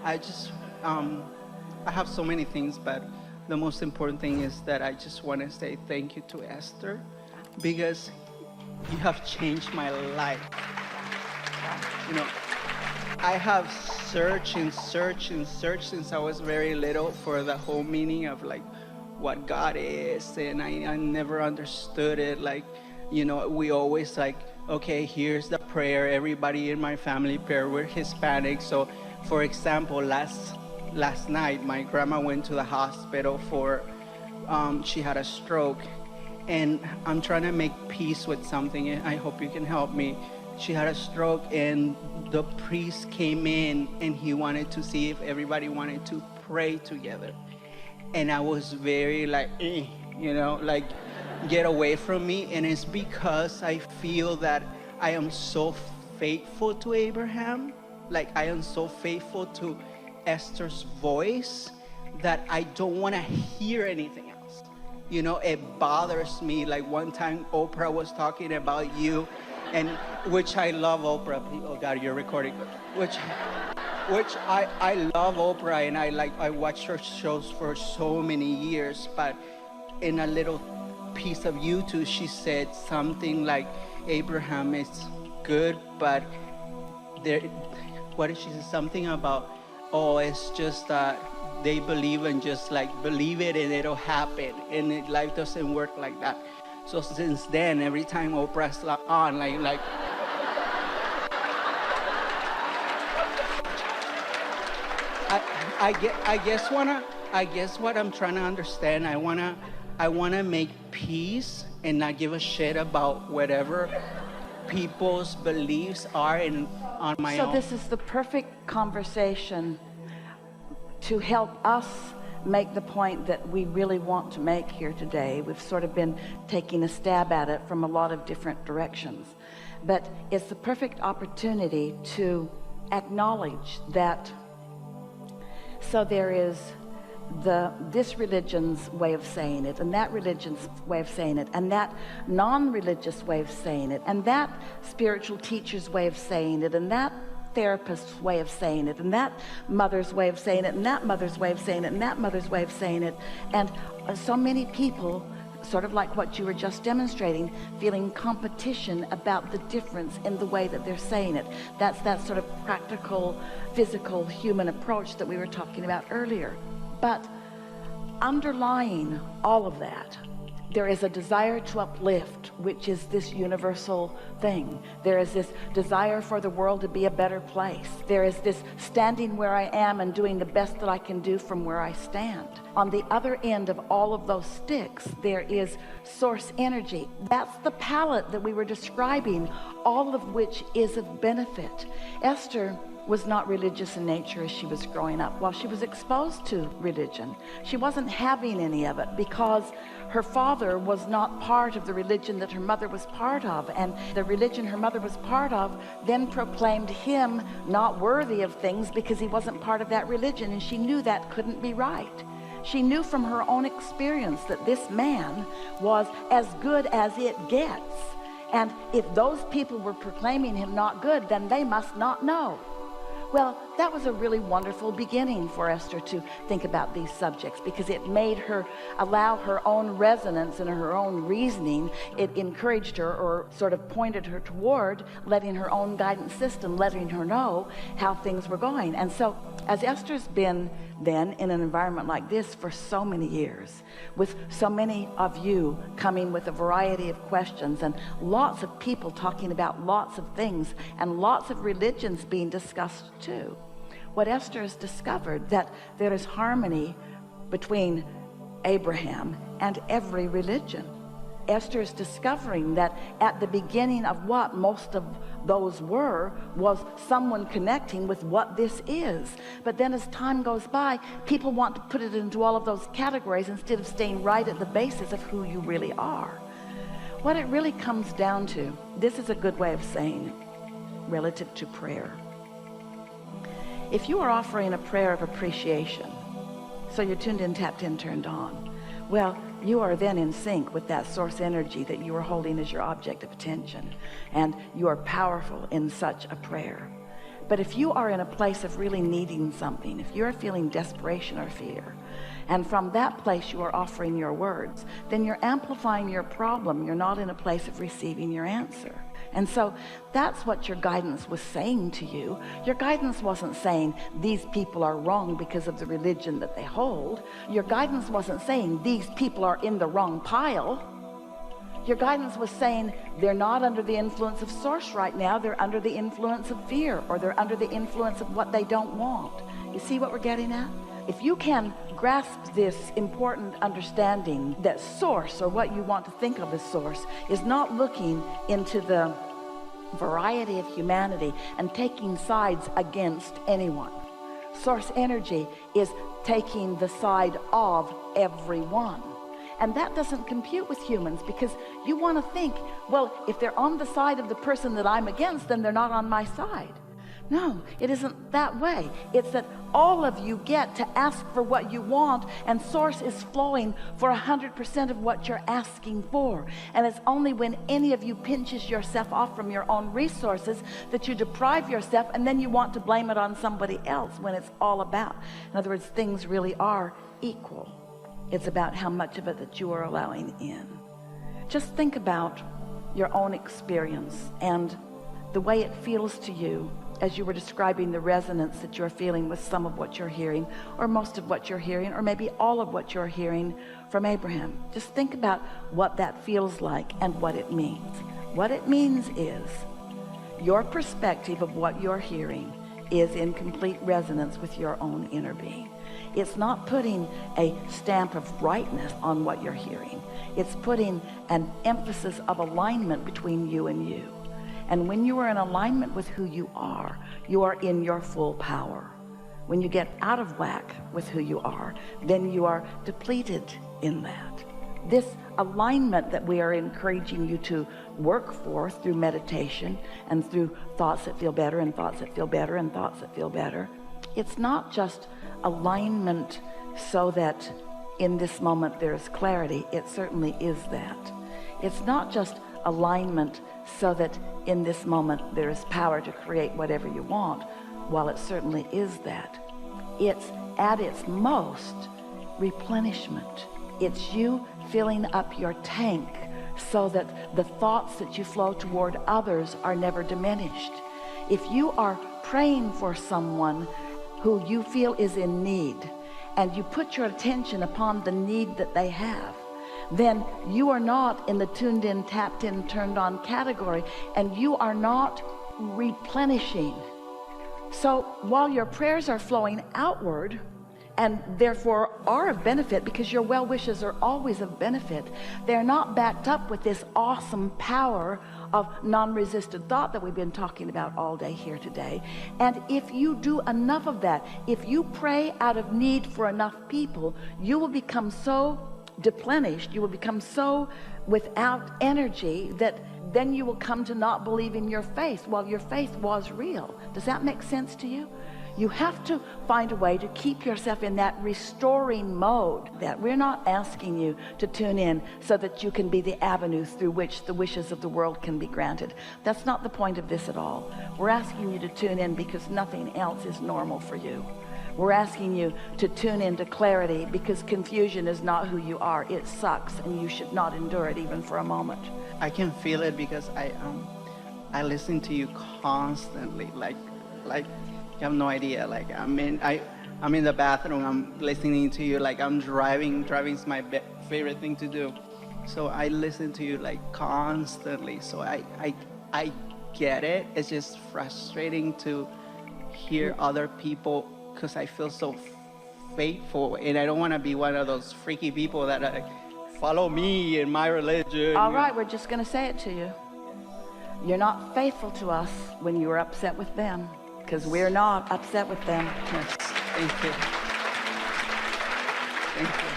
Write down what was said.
I just, I have so many things, but the most important thing is that I just want to say thank you to Esther, because you have changed my life. You know, I have searched and searched and searched since I was very little for the whole meaning of like what God is, and I never understood it. Like, you know, we always like, okay, here's the prayer. Everybody in my family prayer. We're Hispanic, so for example, last night my grandma went to the hospital for she had a stroke, and I'm trying to make peace with something, and I hope you can help me. She had a stroke, and the priest came in, and he wanted to see if everybody wanted to pray together. And I was very like, you know, like, get away from me. And it's because I feel that I am so faithful to Abraham, like I am so faithful to Esther's voice, that I don't want to hear anything else. You know, it bothers me. Like one time Oprah was talking about you, and which I love Oprah. Oh God, you're recording. Which I love Oprah, and I watched her shows for so many years. But in a little piece of YouTube, she said something like, Abraham is good, but there, what did she say? Something about, oh, it's just that they believe, and just like believe it and it'll happen, and life doesn't work like that. So since then, every time Oprah's on, like I guess what I'm trying to understand, I wanna make peace and not give a shit about whatever people's beliefs are on my own. So this is the perfect conversation to help us make the point that we really want to make here today. We've sort of been taking a stab at it from a lot of different directions, but it's the perfect opportunity to acknowledge that. So there is this religion's way of saying it, and that religion's way of saying it, and that non-religious way of saying it, and that spiritual teacher's way of saying it, and that therapist's way of saying it, and that mother's way of saying it, and that mother's way of saying it, and that mother's way of saying it. And so many people, sort of like what you were just demonstrating, feeling competition about the difference in the way that they're saying it. That's that sort of practical, physical, human approach that we were talking about earlier. But underlying all of that, there is a desire to uplift, which is this universal thing. There is this desire for the world to be a better place. There is this standing where I am and doing the best that I can do from where I stand. On the other end of all of those sticks, there is source energy. That's the palette that we were describing, all of which is of benefit. Esther was not religious in nature as she was growing up. While she was exposed to religion, she wasn't having any of it, because her father was not part of the religion that her mother was part of, and the religion her mother was part of then proclaimed him not worthy of things because he wasn't part of that religion, and she knew that couldn't be right. She knew from her own experience that this man was as good as it gets, and if those people were proclaiming him not good, then they must not know. Well, that was a really wonderful beginning for Esther to think about these subjects, because it made her allow her own resonance and her own reasoning. It encouraged her, or sort of pointed her toward letting her own guidance system, letting her know how things were going. And so as Esther's been then in an environment like this for so many years, with so many of you coming with a variety of questions, and lots of people talking about lots of things, and lots of religions being discussed too, what Esther has discovered, that there is harmony between Abraham and every religion. Esther is discovering that at the beginning of what most of those were was someone connecting with what this is. But then as time goes by, people want to put it into all of those categories instead of staying right at the basis of who you really are. What it really comes down to, this is a good way of saying it, relative to prayer. If you are offering a prayer of appreciation, so you're tuned in, tapped in, turned on, well, you are then in sync with that source energy that you are holding as your object of attention, and you are powerful in such a prayer. But if you are in a place of really needing something, if you're feeling desperation or fear, and from that place you are offering your words, then you're amplifying your problem. You're not in a place of receiving your answer. And so that's what your guidance was saying to you. Your guidance wasn't saying these people are wrong because of the religion that they hold. Your guidance wasn't saying these people are in the wrong pile. Your guidance was saying they're not under the influence of source right now. They're under the influence of fear, or they're under the influence of what they don't want. You see what we're getting at? If you can grasp this important understanding that source, or what you want to think of as source, is not looking into the variety of humanity and taking sides against anyone. Source energy is taking the side of everyone. And that doesn't compute with humans, because you want to think, well, if they're on the side of the person that I'm against, then they're not on my side. No, it isn't that way. It's that all of you get to ask for what you want, and source is flowing for 100% of what you're asking for. And it's only when any of you pinches yourself off from your own resources that you deprive yourself, and then you want to blame it on somebody else, when it's all about, in other words, things really are equal. It's about how much of it that you are allowing in. Just think about your own experience and the way it feels to you as you were describing the resonance that you're feeling with some of what you're hearing, or most of what you're hearing, or maybe all of what you're hearing from Abraham. Just think about what that feels like and what it means. What it means is your perspective of what you're hearing is in complete resonance with your own inner being. It's not putting a stamp of rightness on what you're hearing. It's putting an emphasis of alignment between you and you. And when you are in alignment with who you are in your full power. When you get out of whack with who you are, then you are depleted in that. This alignment that we are encouraging you to work for through meditation and through thoughts that feel better and thoughts that feel better and thoughts that feel better, it's not just alignment so that in this moment there's clarity. It certainly is that. It's not just alignment so that in this moment there is power to create whatever you want. While it certainly is that, it's at its most replenishment. It's you filling up your tank so that the thoughts that you flow toward others are never diminished. If you are praying for someone who you feel is in need, and you put your attention upon the need that they have, then you are not in the tuned in, tapped in, turned on category, and you are not replenishing. So while your prayers are flowing outward, and therefore are of benefit, because your well wishes are always of benefit, they're not backed up with this awesome power of non-resisted thought that we've been talking about all day here today. And if you do enough of that, if you pray out of need for enough people, you will become so deplenished, you will become so without energy, that then you will come to not believe in your faith while your faith was real. Does that make sense to you? You have to find a way to keep yourself in that restoring mode. That we're not asking you to tune in so that you can be the avenue through which the wishes of the world can be granted. That's not the point of this at all. We're asking you to tune in because nothing else is normal for you. We're asking you to tune into clarity because confusion is not who you are. It sucks, and you should not endure it even for a moment. I can feel it because I listen to you constantly, like you have no idea. Like I'm in the bathroom, I'm listening to you, like I'm driving. Driving's my favorite thing to do. So I listen to you like constantly. So I get it. It's just frustrating to hear other people, because I feel so faithful, and I don't want to be one of those freaky people that follow me and my religion. All right, we're just going to say it to you. You're not faithful to us when you are upset with them, because we're not upset with them. Yes, thank you. Thank you.